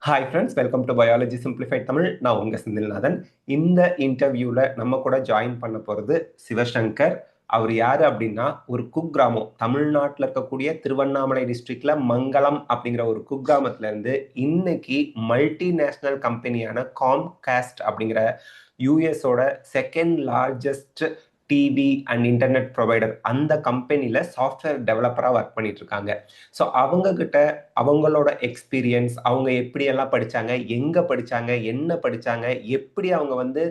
Hi friends, welcome to biology simplified Tamil. நான் உங்க செந்தில்நாதன். இந்த இன்டர்வியூல நம்ம கூட ஜாயின் பண்ண போறது சிவசங்கர். அவர் யாரு அப்படின்னா, ஒரு குக்கிராமம், தமிழ்நாட்டில் இருக்கக்கூடிய திருவண்ணாமலை டிஸ்ட்ரிக்ட்ல மங்களம் அப்படிங்கிற ஒரு குக்கிராமத்துல இருந்து இன்னைக்கு மல்டிநேஷனல் கம்பெனியான காம்காஸ்ட் அப்படிங்கிற யூஎஸோட second largest TV and internet provider அந்த கம்பெனியில் சாஃப்ட்வேர் டெவலப்பராக ஒர்க் பண்ணிட்டு இருக்காங்க. ஸோ அவங்க கிட்ட அவங்களோட எக்ஸ்பீரியன்ஸ், அவங்க எப்படியெல்லாம் படிச்சாங்க, எங்க படிச்சாங்க, என்ன படிச்சாங்க, எப்படி அவங்க வந்து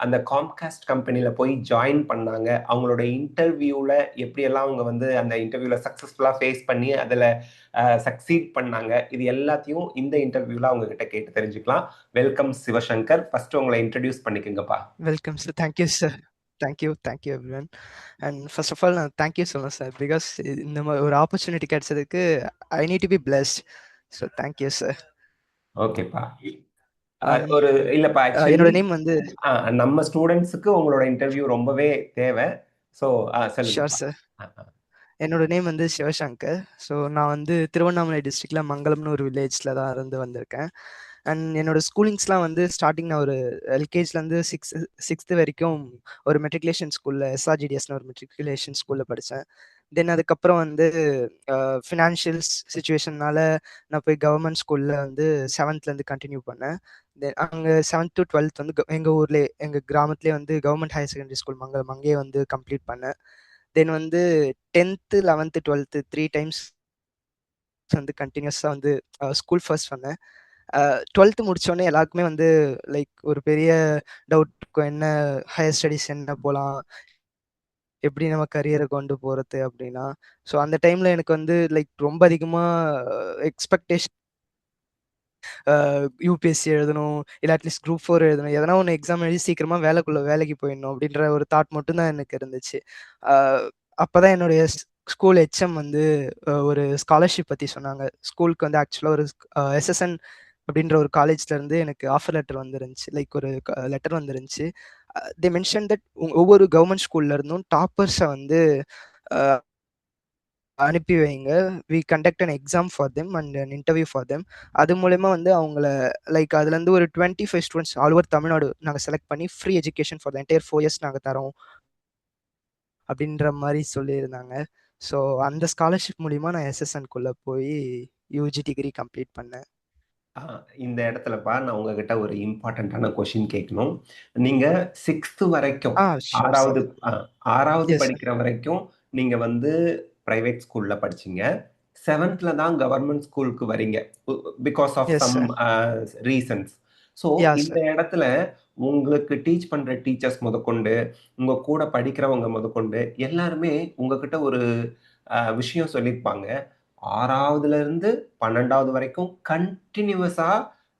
அந்த காம்காஸ்ட் கம்பெனியில போய் ஜாயின் பண்ணாங்க, அவங்களோட இன்டர்வியூல எப்படியெல்லாம் அவங்க வந்து அந்த இன்டர்வியூல சக்சஸ்ஃபுல்லா ஃபேஸ் பண்ணி அதுல சக்சீட் பண்ணாங்க, இது எல்லாத்தையும் இந்த இன்டர்வியூல அவங்க கிட்ட கேட்டு தெரிஞ்சுக்கலாம். வெல்கம் சிவசங்கர். ஃபர்ஸ்ட் உங்களை introduce பண்ணிக்கங்கப்பா. Welcome, sir. Thank you, sir. Thank you, everyone. And first of all, thank you so much, sir, because இந்த ஒரு ஆப்பர்ச்சுனிட்டி கிடைச்சதுக்கு I need to be blessed. So thank you, sir. ஓகேப்பா. And ஒரு இல்லப்பா, actually என்னோட name வந்து நம்ம ஸ்டூடெண்ட்ஸுக்கு உங்களோட இன்டர்வியூ ரொம்பவே தேவை. ஸோ ஷோர் சொல்லுங்கப்பா. சார். என்னோட நேம் வந்து சிவசங்கர். ஸோ நான் வந்து திருவண்ணாமலை டிஸ்ட்ரிக்ட்ல மங்கலம்னு ஒரு வில்லேஜில் தான் இருந்து வந்திருக்கேன். அண்ட் என்னோட ஸ்கூலிங்ஸ்லாம் வந்து ஸ்டார்டிங் நான் ஒரு எல்கேஜிலேருந்து சிக்ஸ்த்து வரைக்கும் ஒரு மெட்ரிகுலேஷன் ஸ்கூலில் எஸ்ஆர்ஜிடிஎஸ்னு ஒரு மெட்ரிகுலேஷன் ஸ்கூலில் படித்தேன். தென் அதுக்கப்புறம் வந்து ஃபினான்ஷியல் சுச்சுவேஷன்னால நான் போய் கவர்மெண்ட் ஸ்கூலில் வந்து செவன்த்லேருந்து கண்டினியூ பண்ணேன். தென் அங்கே 7th to 12th வந்து எங்கள் ஊர்லேயே எங்கள் கிராமத்துலேயே வந்து கவர்மெண்ட் ஹையர் செகண்டரி ஸ்கூல் மங்கலம் அங்கேயே வந்து கம்ப்ளீட் பண்ணேன். தென் வந்து 10th 11th 12th 3 டைம்ஸ் வந்து கண்டினியூஸாக வந்து ஸ்கூல் ஃபர்ஸ்ட் வந்தேன். 12th முடிச்சோடனே எல்லாருக்குமே வந்து லைக் ஒரு பெரிய டவுட் இருக்கும், என்ன ஹையர் ஸ்டடீஸ் என்ன போகலாம், எப்படி நம்ம கரியரை கொண்டு போகிறது அப்படின்னா. ஸோ அந்த டைமில் எனக்கு வந்து லைக் ரொம்ப அதிகமாக எக்ஸ்பெக்டேஷன், யூபிஎஸ்சி எழுதணும், இல்லை அட்லீஸ்ட் குரூப் 4 எழுதணும், எதனா ஒன்று எக்ஸாம் எழுதி சீக்கிரமாக வேலைக்கு போயிடணும் அப்படின்ற ஒரு தாட் மட்டும்தான் எனக்கு இருந்துச்சு. அப்போதான் என்னுடைய ஸ்கூல் ஹெச்எம் வந்து ஒரு ஸ்காலர்ஷிப் பற்றி சொன்னாங்க. ஸ்கூலுக்கு வந்து ஆக்சுவலாக ஒரு எஸ்எஸ்என் அப்படின்ற ஒரு காலேஜ்ல இருந்து எனக்கு ஆஃபர் லெட்டர் வந்துருந்துச்சு, லைக் ஒரு லெட்டர் வந்துருந்துச்சு. தே மென்ஷன் தட் ஒவ்வொரு கவர்மெண்ட் ஸ்கூல்ல இருந்தும் டாப்பர்ஸை வந்து அனுப்பி வைங்க. We conduct an exam for them and an interview for them. அது மூலயமா வந்து அவங்கள லைக் அதுலேருந்து ஒரு 25 ஸ்டூடெண்ட்ஸ் ஆல் ஓவர் தமிழ்நாடு நாங்கள் செலக்ட் பண்ணி free education for the entire 4 years நாங்கள் தரோம் அப்படின்ற மாதிரி சொல்லியிருந்தாங்க. ஸோ அந்த ஸ்காலர்ஷிப் மூலிமா நான் எஸ்எஸ்என்குள்ளே போய் யூஜி டிகிரி கம்ப்ளீட் பண்ணேன். இந்த இடத்துலப்பா நான் உங்ககிட்ட ஒரு இம்பார்ட்டண்ட்டான கொஷின் கேட்கணும். நீங்க 6th வரைக்கும், ஷோர் ஆறாவது சார். ஆறாவது எஸ் சார். படிக்கிற வரைக்கும் நீங்க வந்து பிரைவேட் ஸ்கூல்ல படிச்சீங்க. 7th தான் கவர்மெண்ட் ஸ்கூலுக்கு வரீங்க, because of yes some sir. Reasons. So ya இந்த சார். இடத்துல உங்களுக்கு டீச் பண்ற டீச்சர்ஸ் முதற்கொண்டு, உங்க கூட படிக்கிறவங்க முதற்கொண்டு எல்லாருமே உங்ககிட்ட ஒரு விஷயம் சொல்லியிருப்பாங்க. 6வதுல இருந்து 12வது வரைக்கும் கண்டினியூஸா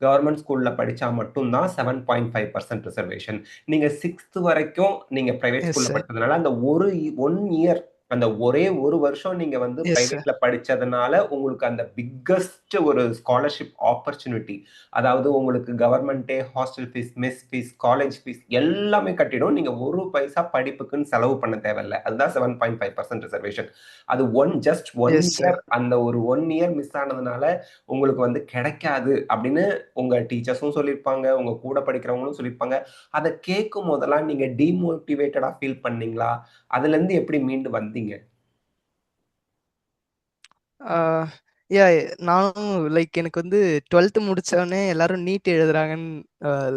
கவர்மெண்ட் ஸ்கூல்ல படிச்சா மட்டும்தான் 7.5% ரிசர்வேஷன். நீங்க 6th வரைக்கும் நீங்க பிரைவேட் எஸ் ஸ்கூல்ல சார். படிச்சதுனால அந்த ஒரு 1 இயர், அந்த ஒரே ஒரு வருஷம் நீங்க வந்து எஸ் சார். பிரைவேட்ல படிச்சதுனால உங்களுக்கு அந்த பிக்கஸ்ட் ஒரு ஸ்காலர்ஷிப் ஆப்பர்ச்சுனிட்டி. அதாவது உங்களுக்கு கவர்மெண்டே hostel fees, mess fees, college fees எல்லாமே கட்டிடும். நீங்க ஒரு பைசா படிப்புக்குன்னு செலவு பண்ண தேவையில்ல. அதுதான் 7.5% ரிசர்வேஷன். அது just one yes sir. Year, அந்த ஒரு 1 இயர் மிஸ் ஆனதுனால உங்களுக்கு வந்து கிடைக்காது அப்படின்னு உங்க டீச்சர்ஸும் சொல்லியிருப்பாங்க, உங்க கூட படிக்கிறவங்களும் சொல்லியிருப்பாங்க. அதை கேட்கும் போதெல்லாம் நீங்க டிமோட்டிவேட்டடா ஃபீல் பண்ணீங்களா? அதுல இருந்து எப்படி மீண்டு வந்தீங்க? யா நானும் லைக் எனக்கு வந்து 12th முடிச்சோடனே எல்லாரும் நீட் எழுதுறாங்கன்னு,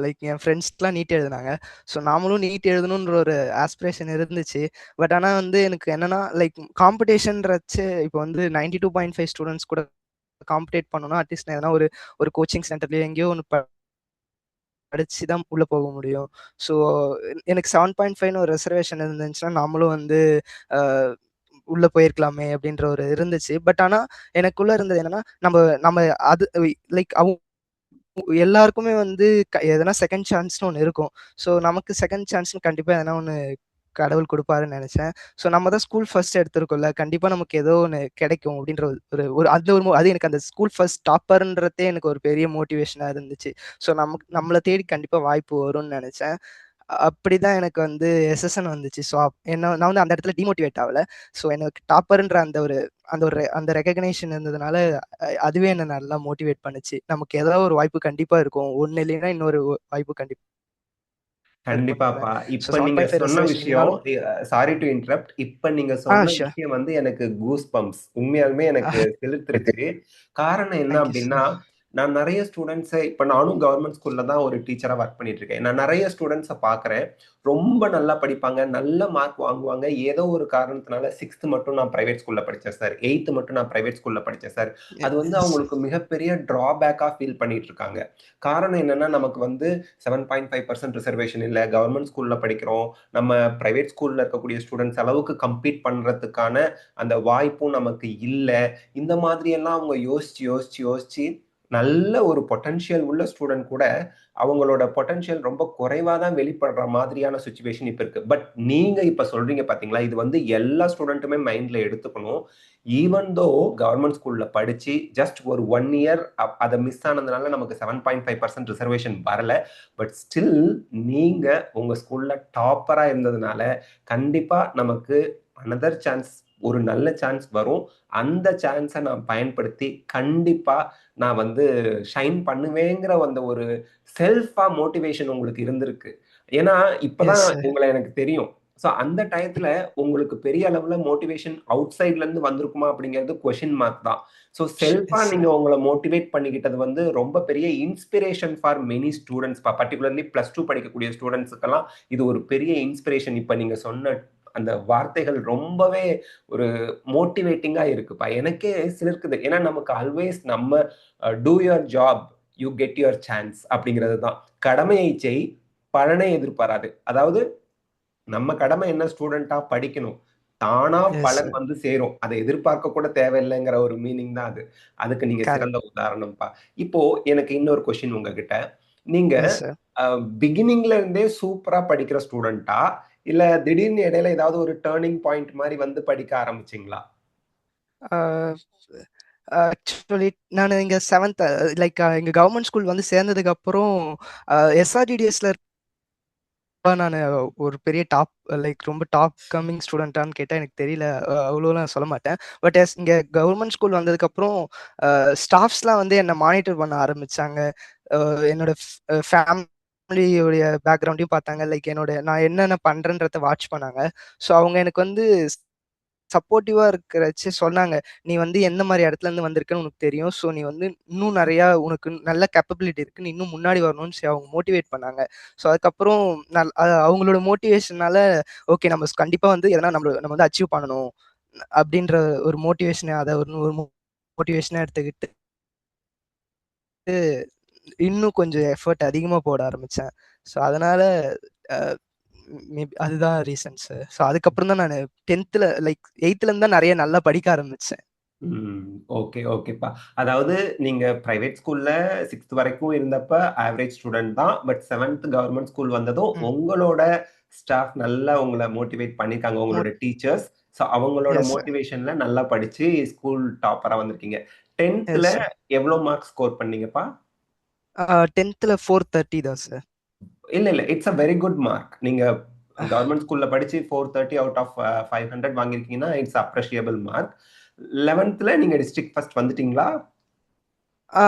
லைக் என் ஃப்ரெண்ட்ஸ்லாம் நீட் எழுதுனாங்க. ஸோ நாமளும் நீட் எழுதணுன்ற ஒரு ஆஸ்பிரேஷன் இருந்துச்சு. பட் ஆனால் வந்து எனக்கு என்னன்னா லைக் காம்படிஷன்றச்சு இப்போ வந்து 92.5 ஸ்டூடெண்ட்ஸ் கூட காம்படேட் பண்ணணும்னா அட்லீஸ்ட் நான் எதனா ஒரு ஒரு கோச்சிங் சென்டர்லேயே எங்கேயோ ஒன்று படிச்சு தான் உள்ள போக முடியும். ஸோ எனக்கு 7.5ன்னு ஒரு ரிசர்வேஷன் இருந்துச்சுன்னா நாமளும் வந்து உள்ள போயிருக்கலாமே அப்படின்ற ஒரு இருந்துச்சு. பட் ஆனா எனக்குள்ள இருந்தது என்னன்னா, நம்ம நம்ம அது லைக் எல்லாருக்குமே வந்து எதனா செகண்ட் சான்ஸ்னு ஒன்று இருக்கும். ஸோ நமக்கு செகண்ட் சான்ஸ்னு கண்டிப்பா எதனா ஒன்று கடவுள் கொடுப்பாருன்னு நினைச்சேன். ஸோ நம்ம தான் ஸ்கூல் ஃபர்ஸ்ட் எடுத்திருக்கோம்ல, கண்டிப்பா நமக்கு ஏதோ ஒன்று கிடைக்கும் அப்படின்ற ஒரு ஒரு அந்த ஒரு அது எனக்கு அந்த ஸ்கூல் ஃபர்ஸ்ட் டாப்பர்ன்றதே எனக்கு ஒரு பெரிய மோட்டிவேஷனா இருந்துச்சு. ஸோ நம்மளை தேடி கண்டிப்பா வாய்ப்பு வரும்னு நினைச்சேன். அப்படிதான் எனக்கு வந்து எஸ்எஸ்என் வந்துச்சு. ஸோ என்ன நான் வந்து அந்த இடத்துல டிமோட்டிவேட் ஆகல. ஸோ எனக்கு டாப்பர்ன்ற அந்த ரெகக்னேஷன் இருந்ததுனால அதுவே என்ன நல்லா மோட்டிவேட் பண்ணுச்சு. நமக்கு ஏதாவது ஒரு வாய்ப்பு கண்டிப்பா இருக்கும். ஒண்ணு இல்லைன்னா இன்னொரு வாய்ப்பு கண்டிப்பா இருக்கும்ல. கண்டிப்பாப்பா. ஸோ இப்ப நீங்க 7.5 சொன்ன ரிசர்வேஷன் விஷயம் இருந்தாலும் சாரி டு இன்டரப்ட். இப்ப நீங்க சொன்ன ஷூர். விஷயம் வந்து எனக்கு கூஸ் பம்ப்ஸ். உண்மையாலுமே எனக்கு சிலிர்த்துருச்சு. காரணம் என்ன தேங்க் யூ அப்டின்னா, சார். நான் நெறைய ஸ்டூடண்ட்ஸ இப்ப நானும் கவர்ன்மெண்ட் ஸ்கூல்ல தான் ஒரு டீச்சரா வொர்க் பண்ணிட்டு இருக்கேன். நான் நெறைய ஸ்டூடண்ட்ஸ பார்க்குறேன். ரொம்ப நல்லா படிப்பாங்க. நல்ல மார்க் வாங்குவாங்க. ஏதோ ஒரு காரணத்தினால 6த் மட்டும் நான் பிரைவேட் ஸ்கூல்ல படிச்சேன் சார். 8த் மட்டும் நான் பிரைவேட் ஸ்கூல்ல படிச்சேன் சார். அது வந்து எஸ். அவங்களுக்கு மிகப்பெரிய டிராபேக்கா ஃபீல் பண்ணிட்டு இருக்காங்க. காரணம் என்னன்னா, நமக்கு வந்து 7.5% ரிசர்வேஷன் இல்ல. கவர்ன்மெண்ட் ஸ்கூல்ல படிக்கிறோம். நம்ம பிரைவேட் ஸ்கூல்ல இருக்கக்கூடிய ஸ்டூடண்ட்ஸ் அளவுக்கு கம்பீட் பண்றதுக்கான அந்த வாய்ப்பும் நமக்கு இல்ல. இந்த மாதிரி எல்லாம் அவங்க யோசிச்சு நல்ல ஒரு பொட்டன்ஷியல் உள்ள ஸ்டூடண்ட் கூட அவங்களோட பொட்டன்ஷியல் ரொம்ப குறைவா தான் வெளிப்படுற மாதிரியான சிச்சுவேஷன் இப்ப இருக்கு. பட் நீங்க இப்ப சொல்றீங்க பாத்தீங்களா, இது வந்து எல்லா ஸ்டூடண்ட்டுமே மைண்ட்ல எடுத்துக்கணும். ஈவன் தோ கவர்ன்மெண்ட் ஸ்கூல்ல படிச்சு ஜஸ்ட் ஒரு 1 இயர் அத மிஸ் ஆனதுனால நமக்கு 7.5% ரிசர்வேஷன் வரல. பட் ஸ்டில் நீங்க உங்க ஸ்கூல்ல டாப்பரா இருந்ததுனால கண்டிப்பா நமக்கு அனதர் சான்ஸ், ஒரு நல்ல சான்ஸ் வரும். அந்த சான்ஸ நான் பயன்படுத்தி கண்டிப்பா நான் வந்து ஷைன் பண்ணுவேங்கிற அந்த ஒரு செல்ஃபா மோட்டிவேஷன் உங்களுக்கு இருந்திருக்கு. ஏன்னா, இப்பதான் எஸ் சார். உங்கள எனக்கு தெரியும். ஸோ அந்த டயத்துல உங்களுக்கு பெரிய அளவுல மோட்டிவேஷன் அவுட் சைட்ல இருந்து வந்திருக்குமா அப்படிங்கிறது கொஸ்டின் மார்க் தான். ஸோ செல்ஃபா எஸ் நீங்க சார். உங்கள மோட்டிவேட் பண்ணிக்கிட்டது வந்து ரொம்ப பெரிய inspiration for many students particularly +2 படிக்கக்கூடிய ஸ்டூடண்ட்ஸ்க்கெல்லாம் இது ஒரு பெரிய இன்ஸ்பிரேஷன். இப்ப நீங்க சொன்ன அந்த வார்த்தைகள் ரொம்பவே ஒரு மோட்டிவேட்டிங்கா இருக்குப்பா. எனக்கே சிலிர்க்குது. ஏன்னா நமக்கு ஆல்வேஸ் நம்ம two your job, you get your chance அப்படிங்கிறது தான். கடமையை செய், பலனை எதிர்பாராது. அதாவது நம்ம கடமை என்ன, ஸ்டூடெண்ட்டா படிக்கணும். தானா எஸ் பலன் சார். வந்து சேரும். அத எதிர்பார்க்க கூட தேவையில்லைங்கிற ஒரு மீனிங் தான் அது. அதுக்கு நீங்க சிறந்த கரெக்ட். உதாரணம்ப்பா. இப்போ எனக்கு இன்னொரு கொஸ்டின் உங்ககிட்ட. நீங்க எஸ் சார். அ பிகினிங்ல இருந்தே சூப்பரா படிக்கிற ஸ்டூடெண்ட்டா? இல்ல திடீர்னு இடையில ஏதாவது ஒரு டர்னிங் பாயிண்ட் மாரி வந்து படிக்க ஆரம்பிச்சீங்களா? ஆக்சுவலி நானு இங்க 7த் லைக் எங்க கவர்ன்மெண்ட் ஸ்கூல் வந்து சேர்ந்ததுக்கு அப்புறம் எஸ்ஆர்டிடிஎஸ்ல நானு ஒரு பெரிய டாப் லைக் ரொம்ப டாப் கம்மிங் ஸ்டூடெண்ட்டான்னு கேட்டா எனக்கு தெரியல. அவ்வளோலாம் சொல்ல மாட்டேன். பட் இங்க கவர்ன்மெண்ட் ஸ்கூல் வந்ததுக்கப்புறம் ஸ்டாஃப்ஸ்லாம் வந்து என்ன மானிட்டர் பண்ண ஆரம்பிச்சாங்க. என்னோட ஃபேமிலியோடைய பேக்ரவுண்டையும் பார்த்தாங்க. லைக் நான் என்னென்ன பண்றேன்றத வாட்ச் பண்ணாங்க. ஸோ அவங்க எனக்கு வந்து சப்போர்ட்டிவா இருக்கிறச்சு சொன்னாங்க. "நீ வந்து எந்த மாரி இடத்துலருந்து வந்திருக்கன்னு உனக்கு தெரியும். ஸோ நீ வந்து இன்னும் நெறையா உனக்கு நல்ல கேப்பபிலிட்டி இருக்கு. நீ இன்னும் முன்னாடி வரணும்னு" அவங்க மோட்டிவேட் பண்ணாங்க. ஸோ அதுக்கப்புறம் அவங்களோட மோட்டிவேஷனால ஓகே நம்ம கண்டிப்பா வந்து எதனா நம்ம வந்து அச்சீவ் பண்ணணும். அப்படின்ற ஒரு மோட்டிவேஷன அத ஒரு மோட்டிவேஷனா எடுத்துக்கிட்டு இன்னும் கொஞ்சம் எஃபோர்ட் அதிகமா போட ஆரம்பிச்சேன். ஸோ அதனால அ மேபி அதுதான் ரீசன்ஸ். ஸோ அதுக்கப்புறம் தான் நானு 10த்ல லைக் 8த்ல இருந்து தான் நெறைய நல்லா படிக்க ஆரம்பிச்சேன். ம். ஓகே, ஓகேப்பா. அதாவது நீங்க பிரைவேட் ஸ்கூல்ல 6த் வரைக்கும் இருந்தப்ப ஆவரேஜ் ஸ்டூடண்ட் தான். பட் 7த் கவர்ன்மெண்ட் ஸ்கூல் வந்ததும் ம். உங்களோட ஸ்டாஃப் நல்லா உங்கள மோட்டிவேட் பண்ணியிருக்காங்க. உங்களோட மோட் டீச்சர்ஸ். ஸோ அவங்களோட எஸ் சார். மோட்டிவேஷன்ல நல்லா படிச்சு ஸ்கூல் டாப்பரா வந்திருக்கீங்க. 10த்ல எஸ் சார். எவ்வளோ மார்க் ஸ்கோர் பண்ணீங்கப்பா? 10த்ல 430 தான் சார். இல்ல. It's a very good mark. நீங்க கவர்ன்மெண்ட் ஸ்கூல்ல படிச்சு 430 அவுட் ஆஃப் 500 வாங்கியிருக்கீங்கன்னா, இட்ஸ் அப்ரிஷியபிள் மார்க். 11த்ல நீங்க டிஸ்ட்ரிக்ட் ஃபர்ஸ்ட் வந்துட்டீங்களா? ஆ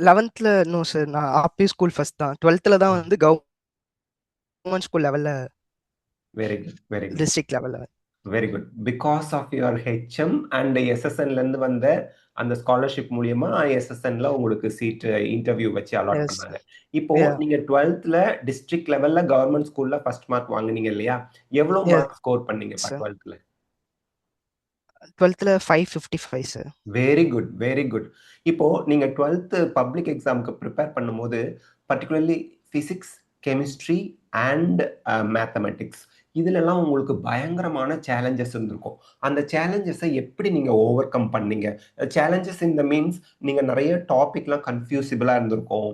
11த்ல நோ சார். நான் அப்பயும் ஸ்கூல் ஃபர்ஸ்ட் தான். 12த்ல தான் வந்து கவர்ன்மெண்ட் ஸ்கூல் லெவல்ல very good, very good. District லெவல்ல. Very good. Because of your HM and எஸ்எஸ்என்லேருந்து வந்த அந்த ஸ்காலர்ஷிப் மூலியமா எஸ்எஸ்என்ல உங்களுக்கு சீட் இன்டர்வியூ வச்சு அலாட் எஸ் பண்ணாங்க. சார். இப்போ யா. நீங்க 12த்ல டிஸ்ட்ரிக்ட் லெவல்ல கவர்ன்மெண்ட் ஸ்கூல்ல ஃபர்ஸ்ட் மார்க் வாங்குனீங்க இல்லையா? எவ்வளோ எஸ் மார்க் ஸ்கோர் பண்ணீங்கப்பா சார். 12த்ல? 12த்ல 555 sir. Very good, very good. இப்போ நீங்க 12த் பப்ளிக் எக்ஸாம்க்கு பிரிப்பேர் பண்ணும்போது, particularly physics, chemistry and mathematics இதுலலாம் உங்களுக்கு பயங்கரமான சேலஞ்சஸ் இருந்திருக்கும். அந்த சேலஞ்சஸ எப்படி நீங்க ஓவர் கம் பண்ணீங்க? சேலஞ்சஸ் இன் த மீன்ஸ் நீங்க நெறைய டாபிக்லாம் கன்ஃப்யூசிபிளா இருந்திருக்கும்.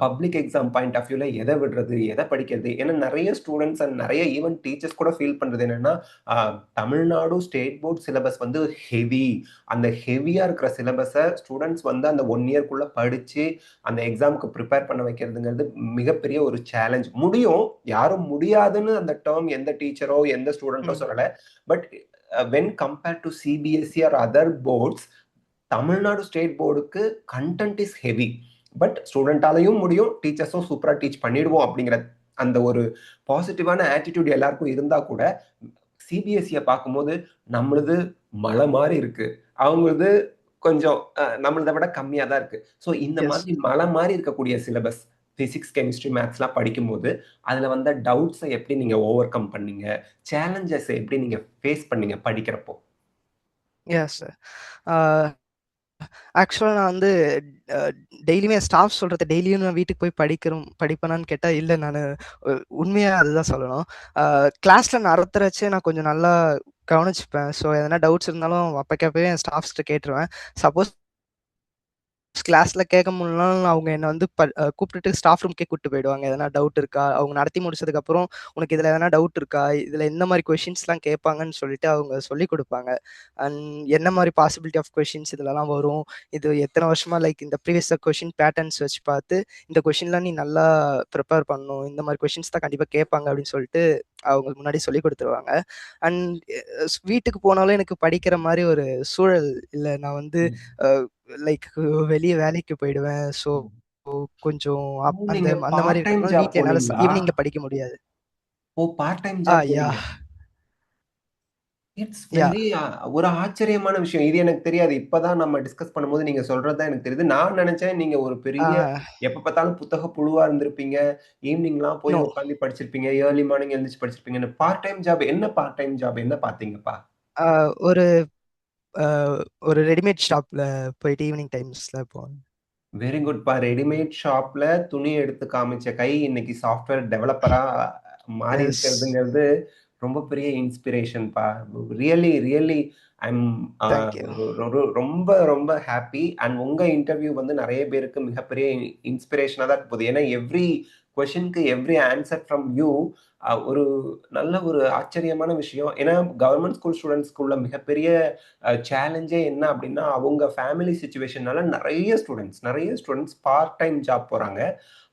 பப்ளிக் எக்ஸாம் பாயிண்ட் ஆஃப் வியூல எத விடுறது? எத படிக்கிறது? ஏன்னா நெறைய ஸ்டூடண்ட்ஸ் அண்ட் நெறைய ஈவன் டீச்சர்ஸ் கூட ஃபீல் பண்றது என்னன்னா, அ தமிழ்நாடு ஸ்டேட் போர்ட் சிலபஸ் வந்து ஹெவி. அந்த ஹெவியா இருக்கிற சிலபஸ ஸ்டூடண்ட்ஸ் வந்து அந்த 1 இயர்க்குள்ள படிச்சு, அந்த எக்ஸாம்க்கு பிரிப்பேர் பண்ண வைக்கிறதுங்கிறது மிகப்பெரிய ஒரு சேலஞ்ச். முடியும். யாரும் முடியாதுன்னு அந்த டெர்ம் எந்த டீச்சரோ, எந்த ஸ்டூடெண்ட்டோ ம். சொல்லல. But when compared to CBSE or other boards, Tamil Nadu state போர்டுக்கு கன்டென்ட் இஸ் ஹெவி. பட் ஸ்டூடெண்ட்டாலயும் முடியும், டீச்சர்ஸும் சூப்பரா டீச் பண்ணிடுவோம் அப்படிங்கிற அந்த ஒரு பாசிட்டிவான ஆட்டிட்யூட் எல்லாருக்கும் இருந்தா கூட, சிபிஎஸ்இய பார்க்கும்போது நம்மளுது மலை மாரி இருக்கு. அவங்களுது கொஞ்சம் நம்மளத விட கம்மியா தான் இருக்கு. ஸோ இந்த எஸ். மாதிரி மலை மாரி இருக்கக்கூடிய சிலபஸ் பிசிக்ஸ், கெமிஸ்ட்ரி, மேத்ஸ்லாம் படிக்கும்போது, அதுல வந்த டவுட்ஸ எப்படி நீங்க ஓவர் கம் பண்ணீங்க? சேலஞ்சஸ எப்படி நீங்க ஃபேஸ் பண்ணீங்க படிக்கிறப்போ? Yes sir. ஆ ஆக்சுவலா நான் வந்து அ டெய்லியுமே ஸ்டாஃப் சொல்றத டெய்லியும் நான் வீட்டுக்கு போய் படிப்பேனான்னு கேட்டா, இல்ல நானு உண்மையா அதுதான் சொல்லணும். கிளாஸ்ல நடத்துறச்சே நான் கொஞ்சம் நல்லா கவனிச்சுப்பேன். ஸோ எதனா டவுட்ஸ் இருந்தாலும் அப்பக்கப்பவே என் ஸ்டாஃப்ஸ்ட்ட கேட்டுருவேன். சப்போஸ் கிளாஸ்ல கேட்க முடியலனாலும் அவங்க என்ன வந்து கூப்பிட்டுட்டு ஸ்டாஃப் ரூம்க்கே கூட்டிட்டு போயிடுவாங்க. எதனா டவுட் இருக்கா? அவங்க நடத்தி முடிச்சதுக்கப்புறம், "உனக்கு இதுல எதனா டவுட் இருக்கா? இதுல எந்த மாரி கொஸ்டின்ஸ்லாம் கேட்பாங்கன்னு" சொல்லிட்டு அவங்க சொல்லிக் குடுப்பாங்க. அண்ட் என்ன மாரி பாசிபிலிட்டி ஆஃப் கொஸ்டின்ஸ் இதுலலாம் வரும். இது எத்தன வருஷமா லைக் இந்த ப்ரீவியஸ் கொஸ்டின் பேட்டர்ன்ஸ் வச்சு பார்த்து, இந்த கொஸ்டின்லாம் நீ நல்லா ப்ரிப்பேர் பண்ணணும். இந்த மாரி கொஸ்டின்ஸ் தான் கண்டிப்பா கேட்பாங்க அப்படின்னு சொல்லிட்டு அவங்க முன்னாடி சொல்லிக் குடுத்துருவாங்க. அண்ட் வீட்டுக்கு போனாலும் எனக்கு படிக்கிற மாரி ஒரு சூழல் இல்ல. நான் வந்து ம். அ லைக் வெளிய வேலைக்கு போயிடுவேன். ஸோ ம். கொஞ்சம் ஓ! அந்த நீங்க அந்த மாரி பார்ட் டைம் இருக்கிறதுனால ஜாப் வீட்ல என்னால போனீங்களா? ஈவினிங்ல படிக்க முடியாது. ஓ! பார்ட் டைம் ஜாப் போனீங்க. யாஹ்! It's very yeah! ஒரு ஆச்சரியமான விஷயம். இது எனக்கு தெரியாது. இப்ப தான் நம்ம டிஸ்கஸ் பண்ணும்போது நீங்க சொல்றது தான் எனக்கு தெரியுது. நான் நெனச்சேன் நீங்க ஒரு பெரிய ஆ எப்ப பார்த்தாலும் புத்தக புழுவா இருந்திருப்பீங்க. ஈவ்னிங்லாம் போய் நோ. உட்காந்து படிச்சிருப்பீங்க. ஏர்லி மார்னிங் எந்திரிச்சு படிச்சிருப்பீங்கன்னு. பார்ட் டைம் ஜாப் என்ன பார்ட் டைம் ஜாப் என்ன பார்த்தீங்கப்பா? அ ஒரு அ ஒரு ரெடிமேட் ஷாப்ல போயிட்டு ஈவினிங் டைம்ஸ்ல போவேன். வெரி குட்ப்பா. ரெடிமேட் ஷாப்ல துணி எடுத்து காமிச்ச கை இன்னைக்கு சாஃப்ட்வேர் டெவலப்பரா மாறி எஸ். இருக்கிறதுங்கிறது ரொம்ப பெரிய இன்ஸ்பிரேஷன்ப்பா. Really, really I'm a thank you. ரொம்ப, ரொம்ப ஹேப்பி. அண்ட் உங்க இன்டர்வியூ வந்து நெறைய பேருக்கு மிகப்பெரிய இன்ஸ்பிரேஷனா தான் இருக்க போகுது. ஏன்னா எவ்ரி கொஸ்டின்க்கு எவ்ரி ஆன்ஸர் ஃப்ரம் யூ ஒரு நல்ல ஒரு ஆச்சரியமான விஷயம். ஏன்னா கவர்ன்மென்ட் ஸ்கூல் ஸ்டூடண்ட்ஸ்க்கு உள்ள மிகப்பெரிய சேலஞ்சே என்ன அப்டின்னா, அவங்க ஃபேமிலி சிச்சுவேஷன்னால நெறைய ஸ்டூடண்ட்ஸ் பார்ட் டைம் ஜாப் போறாங்க.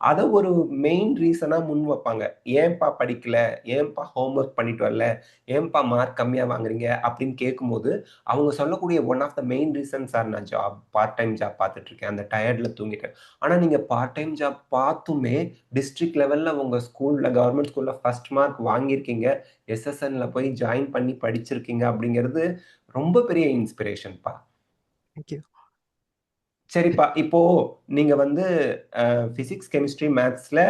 அத ஒரு மெயின் ரீசனா முன் வைப்பாங்க. "ஏன்பா படிக்கல? ஏன்பா ஹோம் ஒர்க் பண்ணிட்டு வரல? ஏன்பா மார்க் கம்மியா வாங்குறீங்க?" அப்படின்னு கேட்கும்போது, அவங்க சொல்லக்கூடிய one of the main reasons "sir நான் பார்ட் டைம் ஜாப் பார்த்துட்டு இருக்கேன். அந்த டயர்ட்ல தூங்கிட்டேன்." ஆனா நீங்க பார்ட் டைம் ஜாப் பார்த்துமே டிஸ்ட்ரிக்ட் லெவல்ல உங்க ஸ்கூல்ல கவர்ன்மென்ட் ஸ்கூல்ல ஃபர்ஸ்ட் மார்க் வாங்கியிருக்கீங்க. எஸ்எஸ்என்ல போய் ஜாயின் பண்ணி படிச்சிருக்கீங்க அப்படிங்கிறது ரொம்ப பெரிய இன்ஸ்பிரேஷன்ப்பா. Thank you. சரிப்பா. இப்போ நீங்க வந்து பிசிக்ஸ், கெமிஸ்ட்ரி, மேத்ஸ்ல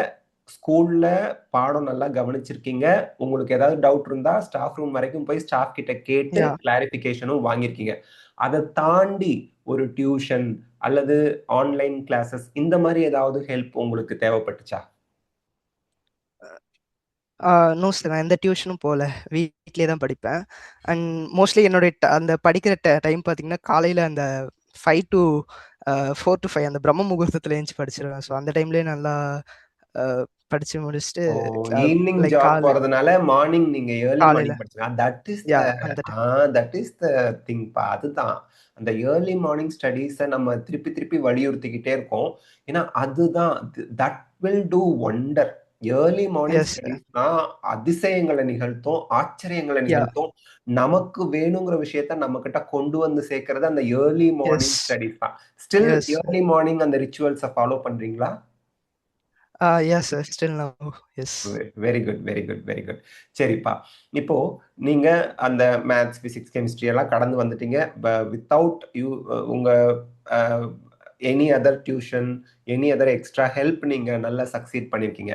ஸ்கூல்ல பாடம் நல்லா கவனிச்சிருக்கீங்க. உங்களுக்கு ஏதாவது டவுட் இருந்தா ஸ்டாஃப் ரூம் வரைக்கும் போய் ஸ்டாஃப் கிட்ட கேட்டு யாஹ்! கிளாரிஃபிகேஷனும் வாங்கியிருக்கீங்க. அத தாண்டி ஒரு டியூஷன் அல்லது ஆன்லைன் கிளாஸஸ் இந்த மாரி ஏதாவது ஹெல்ப் உங்களுக்கு தேவைப்பட்டுச்சா? ஆ நோ சார். நான் எந்த டியூஷனும் போல. வீட்லயே தான் படிப்பேன். அண்ட் மோஸ்ட்லி என்னுடைய அந்த படிக்கிற டைம் பார்த்தீங்கன்னா, காலையில அந்த 5 டூ 4 டூ 5 அந்த பிரம்ம முகூர்த்தத்துல எந்திச்சு படிச்சுருவேன். ஸோ அந்த டைம்லயே நல்லா அ படிச்சு முடிச்சுட்டு ஓ! அ ஈவ்னிங் லைக் ஜாப் போறதுனால மார்னிங் நீங்க ஏர்லி காலையில மார்னிங் படிச்சீங்க. அந்த டைம். தட் இஸ் த திங்ப்பா. அதுதான். அந்த ஏர்லி மார்னிங் ஸ்டடீஸ நம்ம திருப்பி திருப்பி வலியுறுத்திக்கிட்டே இருக்கோம். ஏன்னா, அதுதான் that will do wonder. Early morning yes sir. Studies தான் அதிசயங்கள நிகழ்த்தும், ஆச்சரியங்கள யாஹ்! நிகழ்த்தும். நமக்கு வேணுங்கிற விஷயத்த நம்மகிட்ட கொண்டு வந்து சேர்க்கிறது அந்த ஏர்லி எஸ். மார்னிங் ஸ்டடீஸ் தான். Still yes sir. Early morning அந்த ரிச்சுவல்ஸ ஃபாலோ பண்றீங்களா? Yeah sir. Still now. Yes. Very good, very good, very good. சரிப்பா. இப்போ நீங்க அந்த மேத்ஸ், பிசிக்ஸ், கெமிஸ்ட்ரி எல்லாம் கடந்து வந்துட்டீங்க. வித்தவுட் உங்க அ any other tuition, any other extra help நீங்க நல்லா சக்சீட் பண்ணியிருக்கீங்க.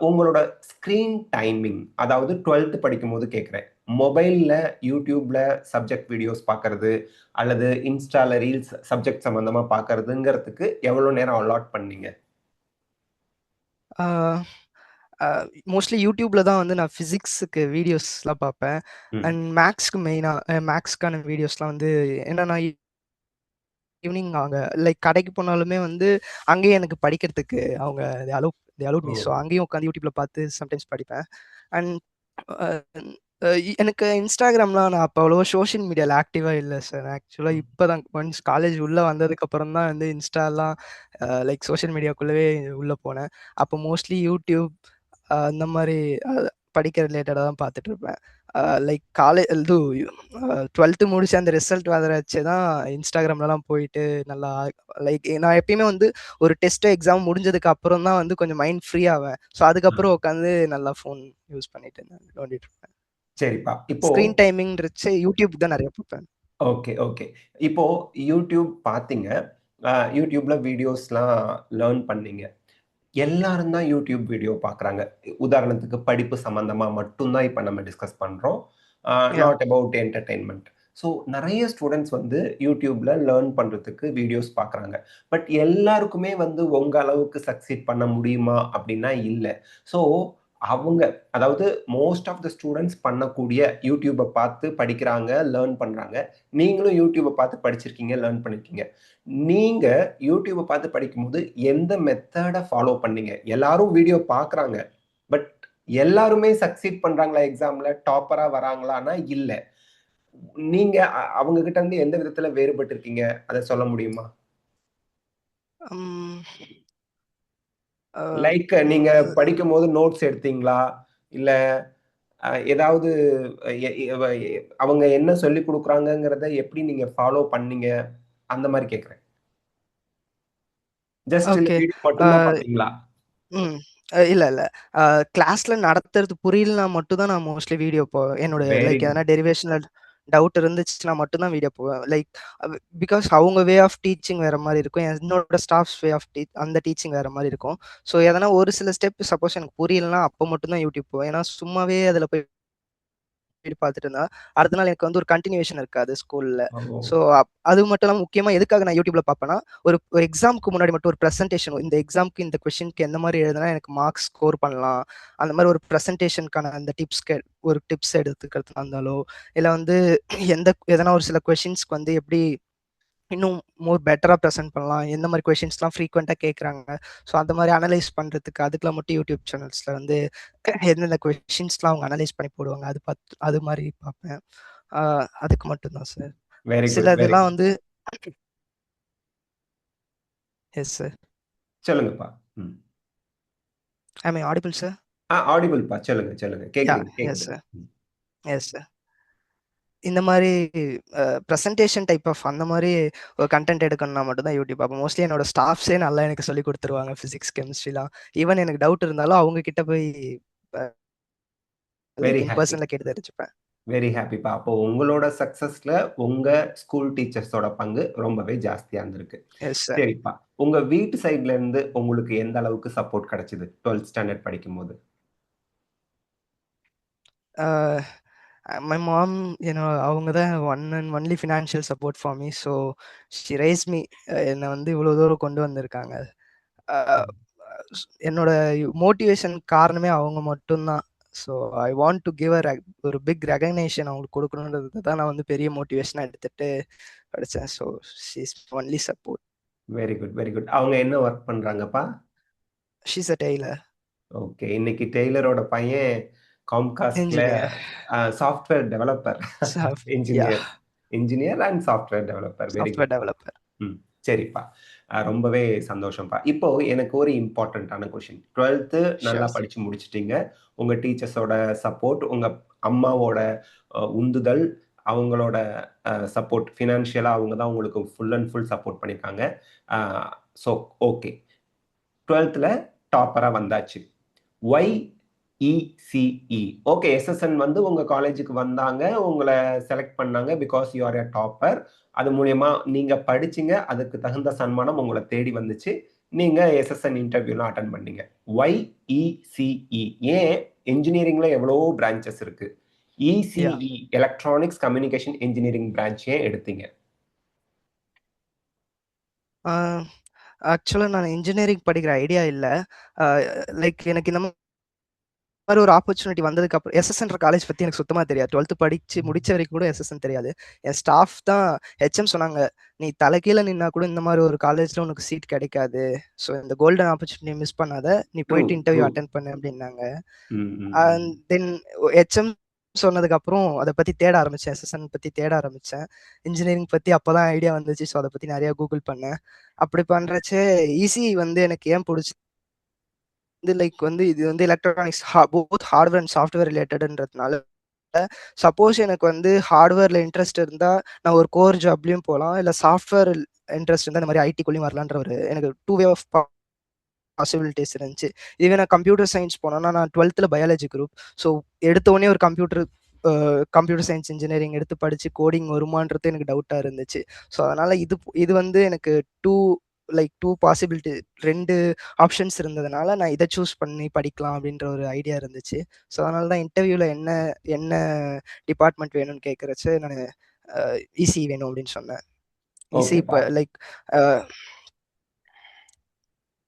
உங்களோட ஸ்கிரீன் டைமிங் அதாவது 12த் படிக்கும்போது கேட்கிறேன். மொபைல்ல, YouTubeல சப்ஜெக்ட் வீடியோஸ் பார்க்கறது, அல்லது Instaல ரீல்ஸ் சப்ஜெக்ட் சம்மந்தமா பார்க்கறதுங்கிறதுக்கு எவ்வளோ நேரம் அலாட் பண்ணீங்க? ஆ மோஸ்ட்லி யூடியூப்ல தான் வந்து நான் ஃபிசிக்ஸுக்கு வீடியோஸ்லாம் பார்ப்பேன். ம். அண்ட் மேக்ஸ்க்கு மெயினாக மேக்ஸ்க்கான வீடியோஸ்லாம் வந்து என்னன்னா ஈவினிங் அவங்க லைக் கடைக்கு போனாலுமே வந்து அங்கேயே எனக்கு படிக்கிறதுக்கு அவங்க அலோட் ஓ! மீ. ஸோ அங்கேயும் உட்காந்து யூடியூப்ல பார்த்து சம்டைம்ஸ் படிப்பேன். அண்ட் எனக்கு இன்ஸ்டாகிராம்லாம் நான் அப்போ அவ்வளோவா சோஷியல் மீடியாவில் ஆக்டிவாக இல்லை சார். ஆக்சுவலாக ம். இப்போ தான் ஒன்ஸ் காலேஜ் உள்ளே வந்ததுக்கப்புறம் தான் வந்து இன்ஸ்டாலாம் லைக் சோஷியல் மீடியாக்குள்ளவே உள்ளே போனேன். அப்போ மோஸ்ட்லி யூடியூப் அந்த மாதிரி படிக்க ரிலேட்டடாக தான் பார்த்துட்டு இருப்பேன். லைக் இது 12th முடிச்சு அந்த ரிசல்ட் வர வச்சு தான் இன்ஸ்டாகிராம்லலாம் போயிட்டு நல்லா லைக் நான் எப்பயுமே வந்து ஒரு டெஸ்ட் எக்ஸாம் முடிஞ்சதுக்கு அப்புறம் தான் வந்து கொஞ்சம் மைண்ட் ஃப்ரீ ஆவேன். ஸோ அதுக்கப்புறம் உட்காந்து நல்லா ஃபோன் யூஸ் பண்ணிட்டு நோண்டிட்டு இருப்பேன். சரிப்பா. இப்போ ஸ்க்ரீன் டைமிங்ன்றச்சு யூடியூப் தான் நிறைய பார்ப்பேன். Okay, okay. இப்போ யூடியூப் பார்த்தீங்க. யூடியூப்ல வீடியோஸ்லாம் லேர்ன் பண்ணீங்க. எல்லாரும் தான் யூடியூப் வீடியோ பார்க்குறாங்க. உதாரணத்துக்கு படிப்பு சம்மந்தமா மட்டும் தான் இப்ப நம்ம டிஸ்கஸ் பண்றோம். Yeah not about entertainment. So நெறைய ஸ்டூடண்ட்ஸ் வந்து யூடியூப்ல லேர்ன் பண்றதுக்கு வீடியோஸ் பார்க்குறாங்க. பட் எல்லாருக்குமே வந்து உங்க அளவுக்கு சக்சீட் பண்ண முடியுமா? அப்டின்னா இல்ல. ஸோ அவங்க அதாவது மோஸ்ட் ஆஃப் த ஸ்டூடண்ட்ஸ் பண்ணக்கூடிய யூடியூப பார்த்து படிக்கிறாங்க, லேர்ன் பண்றாங்க. நீங்களும் யூடியூப பார்த்து படிச்சிருக்கீங்க, லேர்ன் பண்ணியிருக்கீங்க. நீங்க யூடியூப பார்த்து படிக்கும்போது எந்த மெத்தட ஃபாலோ பண்ணீங்க? எல்லாரும் வீடியோ பார்க்குறாங்க. பட் எல்லாருமே சக்சீட் பண்றாங்களா எக்ஸாம்ல? டாப்பரா வராங்களான்னா இல்ல. நீங்க அவங்க கிட்ட இருந்து எந்த விதத்துல வேறுபட்டிருக்கீங்க? அத சொல்ல முடியுமா? ம், அ, லைக் நீங்க படிக்கும்போது நோட்ஸ் எடுத்தீங்களா? இல்ல ஏதாவது எ எ வ எ அவங்க என்ன சொல்லிக் குடுக்குறாங்கங்கிறத எப்படி நீங்க ஃபாலோ பண்ணீங்க? அந்த மாரி கேட்கிறேன். ஜஸ்ட் இல்ல ஓகே. வீடியோ மட்டும் தான் பார்த்தீங்களா? ம். இல்ல, இல்ல. கிளாஸ்ல நடத்துறது புரியலனா மட்டும் தான் நான் மோஸ்ட்லி வீடியோ என்னோட வெரி லைக் குட். எதனா டெரிவேஷனல் டவுட் இருந்துச்சுன்னா மட்டும் தான் வீடியோ போவேன். லைக் பிகாஸ் அவங்க வே ஆஃப் டீச்சிங் வேற மாரி இருக்கும். என்னோட ஸ்டாஃப்ஸ் வே ஆஃப் அந்த டீச்சிங் வேற மாரி இருக்கும். ஸோ எதனா ஒரு சில ஸ்டெப் சப்போஸ் எனக்கு புரியலனா அப்போ மட்டும் தான் யூடியூப் போவேன். ஏன்னா சும்மாவே அதில போய் பார்த்துட்டு இருந்தா, அடுத்த நாள் எனக்கு வந்து ஒரு கன்டினியூவேஷன் இருக்காது ஸ்கூல்ல. ஓ! ஸோ அது மட்டும் இல்லாம முக்கியமா எதுக்காக நான் யூடியூப்ல பார்ப்பேன்னா, ஒரு ஒரு எக்ஸாம்க்கு முன்னாடி மட்டும் ஒரு பிரசன்டேஷன் இந்த எக்ஸாம்க்கு இந்த கொஸ்டின்க்கு எந்த மாரி எழுதுனா எனக்கு மார்க்ஸ் ஸ்கோர் பண்ணலாம். அந்த மாரி ஒரு பிரசன்டேஷனுக்கான அந்த ஒரு டிப்ஸ் எடுத்துக்கிறதுக்கா இருந்தாலோ, இல்ல வந்து எதனா ஒரு சில கொஸ்டின்ஸ்க்கு வந்து எப்படி இன்னும் பெட்டரா பிரசன்ட் பண்ணலாம். எந்த மாரி கொஸ்டின்ஸ்லாம் ஃப்ரீக்வென்ட்டா கேட்குறாங்க. ஸோ அந்த மாரி அனலைஸ் பண்றதுக்கு அதுக்கெல்லாம் மட்டும் யூடியூப் சேனல்ஸ்ல வந்து எந்தெந்த கொஸ்டின்ஸ்லாம் அவங்க அனலைஸ் பண்ணி போடுவாங்க. அது மாரி பார்ப்பேன். ஆ அதுக்கு மட்டும் தான் சார். வெரி குட், சில வெரி இதெல்லாம் குட். வந்து எஸ் சார். சொல்லுங்கப்பா. ம். ஆம் ஐ ஆடிபிள் சார்? ஆடிபிள்ப்பா. சொல்லுங்க, சொல்லுங்க. யாஹ்! கேக்குதுங்க, எஸ் கேக்குது. சார். ம். Yes sir. இந்த மாரி பிரசன்டேஷன் டைப் ஆஃப் அந்த மாரி ஒரு கன்டென்ட் எடுக்கணும்னா மட்டும் தான் யூடியூப் பார்ப்பேன். மோஸ்ட்லி என்னோட ஸ்டாஃப்ஸே நல்லா எனக்கு சொல்லிக் குடுத்துருவாங்க. பிசிக்ஸ், கெமிஸ்ட்ரிலாம். ஈவன் எனக்கு டவுட் இருந்தாலும் அவங்க கிட்ட போய் அ வெரி லைக் இன் ஹேப்பி. பெர்சன்ல கேட்டு தெரிஞ்சுப்பேன். வெரி ஹேப்பிப்பா. அப்போ உங்களோட சக்சஸ்ல உங்க ஸ்கூல் டீச்சர்ஸோட பங்கு ரொம்பவே ஜாஸ்தியா இருந்திருக்கு. Yes sir. சரிப்பா. உங்க வீட்டு சைட்ல இருந்து உங்களுக்கு எந்த அளவுக்கு சப்போர்ட் கிடைச்சது? 12த் ஸ்டாண்டர்ட் படிக்கும்போது? ஆ மை மாம் அவங்க தான் one and only financial support for me. So she raised me. என்ன வந்து இவ்வளோ தூரம் கொண்டு வந்திருக்காங்க. அ ம். என்னோட மோட்டிவேஷன் காரணமே அவங்க மட்டும் தான். So I want to give ஒரு பிக் ரெகக்னேஷன் அவங்களுக்கு குடுக்கணுன்றதுக்கு தான் நான் வந்து பெரிய மோட்டிவேஷனா எடுத்துட்டு படிச்சேன். So she is only support. Very good, very good. அவங்க என்ன வொர்க் பண்றாங்கப்பா? She is a tailor. Okay. இன்னைக்கு டெய்லரோட பையன் காம்காஸ்ட்ல engineer. Software developer. Engineer. Yeah! Engineer and software developer. Very software குட்ப்பா. டெவலப்பர். ம். சரிப்பா. ரொம்பவே சந்தோஷம்ப்பா. இப்போ எனக்கு ஒரு இம்பார்ட்டன்ட்டான கொஸ்டின். 12த் நல்லா ஷூர் சார். படிச்சு முடிச்சுட்டீங்க. உங்க டீச்சர்ஸோட சப்போர்ட், உங்க அம்மாவோட உந்துதல், அவங்களோட சப்போர்ட் ஃபினான்ஷியலா அவங்க தான் உங்களுக்கு ஃபுல் அண்ட் ஃபுல் சப்போர்ட் பண்ணியிருக்காங்க. அ ஸோ ஓகே. 12த்ல டாப்பரா வந்தாச்சு. Y ECE. ஓகே. எஸ்எஸ்என் வந்து உங்க காலேஜுக்கு வந்தாங்க. உங்கள செலக்ட் பண்ணாங்க. Because you are a topper. அது மூலியமா நீங்க படிச்சீங்க. அதுக்கு தகுந்த சன்மானம் உங்கள தேடி வந்துச்சு. நீங்க எஸ்எஸ்என் இன்டர்வியூலாம் அட்டெண்ட் பண்ணீங்க. Why ECE. ஏன் என்ஜினியரிங்ல எவ்வளவோ பிரான்ச்சஸ் இருக்கு. Yeah! ECE electronics communication engineering branch ஏன் எடுத்தீங்க? ஆ ஆக்சுவலா நான் இன்ஜினியரிங் படிக்கிற ஐடியா இல்ல. அ லைக் எனக்கு இந்த மாதிரி ஒரு ஆப்பர்ச்சுனிட்டி வந்ததுக்கு அப்புறம் எஸ்எஸ்என்ற காலேஜ் பத்தி எனக்கு சுத்தமா தெரியாது. 12th படிச்சு முடிச்ச வரைக்கும் கூட எஸ்எஸ்என் தெரியாது. என் ஸ்டாஃப் தான் ஹெச்எம் சொன்னாங்க, நீ தலைகீழ நின்னா கூட இந்த மாதிரி ஒரு காலேஜ்ல உனக்கு சீட் கிடைக்காது. ஸோ இந்த கோல்டன் ஆப்பர்ச்சுனிட்டி மிஸ் பண்ணாத, நீ ட்ரூ, போயிட்டு ட்ரூ. இன்டர்வியூ அட்டென்ட் பண்ணு அப்படின்னாங்க. ம், ம், அண்ட் ம். தென் ஹெச்எம் சொன்னதுக்கு அப்புறம் அதை பத்தி தேட ஆரம்பிச்சேன். எஸ்எஸ்என் பத்தி தேட ஆரம்பிச்சேன். இன்ஜினியரிங் பத்தி அப்பதான் ஐடியா வந்துச்சு. ஸோ அதை பத்தி நிறைய கூகுள் பண்ணேன். அப்படி பண்றச்சே ஈஸி வந்து எனக்கு ஏன் பிடிச்சி லைக் வந்து இது வந்து electronics both hardware and software ரிலேட்டட்ன்றதுனால, சப்போஸ் எனக்கு வந்து ஹார்ட்வேர்ல இன்ட்ரெஸ்ட் இருந்தா நான் ஒரு கோர் ஜாப்லயும் போகலாம், இல்ல சாஃப்ட்வேர் இன்ட்ரெஸ்ட் இருந்தா இந்த மாதிரி ஐடிக்குள்ளயும் வரலான்ற ஒரு எனக்கு டூ வே ஆஃப் பாசிபிலிட்டிஸ் இருந்துச்சு. இதுவே நான் கம்ப்யூட்டர் சயின்ஸ் போனேன்னா, நான் 12th பயாலஜி குரூப். ஸோ எடுத்த உடனே ஒரு கம்ப்யூட்டர் சயின்ஸ் இன்ஜினியரிங் எடுத்து படிச்சு கோடிங் வருமான்றது எனக்கு டவுட்டா இருந்துச்சு. ஸோ அதனால இது வந்து எனக்கு டூ டூ பாசிபிலிட்டி, 2 ஆப்ஷன்ஸ் இருந்ததுனால நான் இதை சூஸ் பண்ணி படிக்கலாம் அப்படின்ற ஒரு ஐடியா இருந்துச்சு. ஸோ அதனால தான் இன்டர்வியூல என்ன என்ன டிபார்ட்மெண்ட் வேணும்னு கேட்கறச்சு நான் இசி வேணும் அப்படின்னு சொன்னேன். இசி ஓகேப்பா. இப்போ லைக்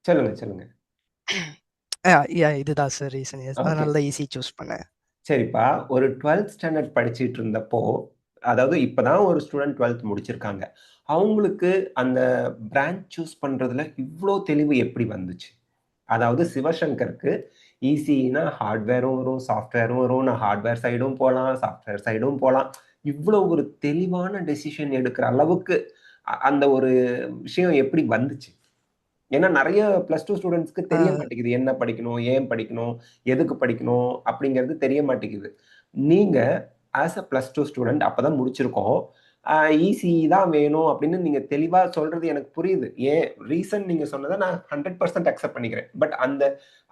சொல்லுங்க, சொல்லுங்க. இதுதான் சார் ரீசன். ஓகே. அதனால தான் ஈஸி சூஸ் பண்ணேன். சரிப்பா. ஒரு 12th ஸ்டாண்டர்ட் படிச்சிட்டு இருந்தப்போ, அதாவது இப்பதான் ஒரு ஸ்டூடண்ட் 12th முடிச்சிருக்காங்க. அவங்களுக்கு அந்த பிரான்ச் சூஸ் பண்றதுல இவ்ளோ தெளிவு எப்படி வந்துச்சு? அதாவது சிவசங்கருக்கு இசிஇன்னா ஹார்ட்வேரும் வரும், சாஃப்ட்வேரும் வரும். நான் ஹார்ட்வேர் சைடும் போலாம், சாஃப்ட்வேர் சைடும் போலாம். இவ்ளோ ஒரு தெளிவான டெசிஷன் எடுக்கிற அளவுக்கு அந்த ஒரு விஷயம் எப்படி வந்துச்சு? ஏன்னா நெறைய +2 ஸ்டூடண்ட்ஸ்க்கு தெரிய மாட்டேங்குது. என்ன படிக்கணும்? ஏன் படிக்கணும்? எதுக்கு படிக்கணும்? அப்படிங்கிறது தெரிய மாட்டேங்குது. நீங்க ஆஸ் அ +2 ஸ்டூடண்ட் அப்பதான் முடிச்சிருக்கோம். அ இசிஇ தான் வேணும் அப்படின்னு நீங்க தெளிவா சொல்றது எனக்கு புரியுது. ஏன் ரீசன் நீங்க சொன்னத நான் 100% அக்செப்ட் பண்ணிக்கிறேன். பட்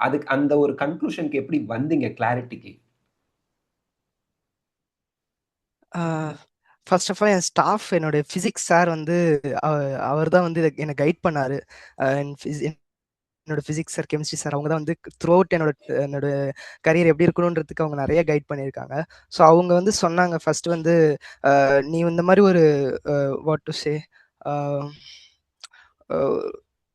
அதுக்கு அந்த ஒரு கன்க்ளூஷன்க்கு எப்படி வந்தீங்க கிளாரிட்டிக்கு? ஃபர்ஸ்ட் ஆஃப் ஆல் என் ஸ்டாஃப் என்னோட ஃபிசிக்ஸ் சார் வந்து அவர் தான் வந்து என்னை கைட் பண்ணாரு. என்னோட ஃபிசிக்ஸ் சார், கெமிஸ்ட்ரி சார் அவங்க தான் வந்து த்ரூ அவுட் என்னோட என்னோட கரியர் எப்படி இருக்கணுன்றதுக்கு அவங்க நிறைய கைட் பண்ணியிருக்காங்க. ஸோ அவங்க வந்து சொன்னாங்க ஃபர்ஸ்ட் வந்து நீ இந்த மாதிரி ஒரு வாட் டு சே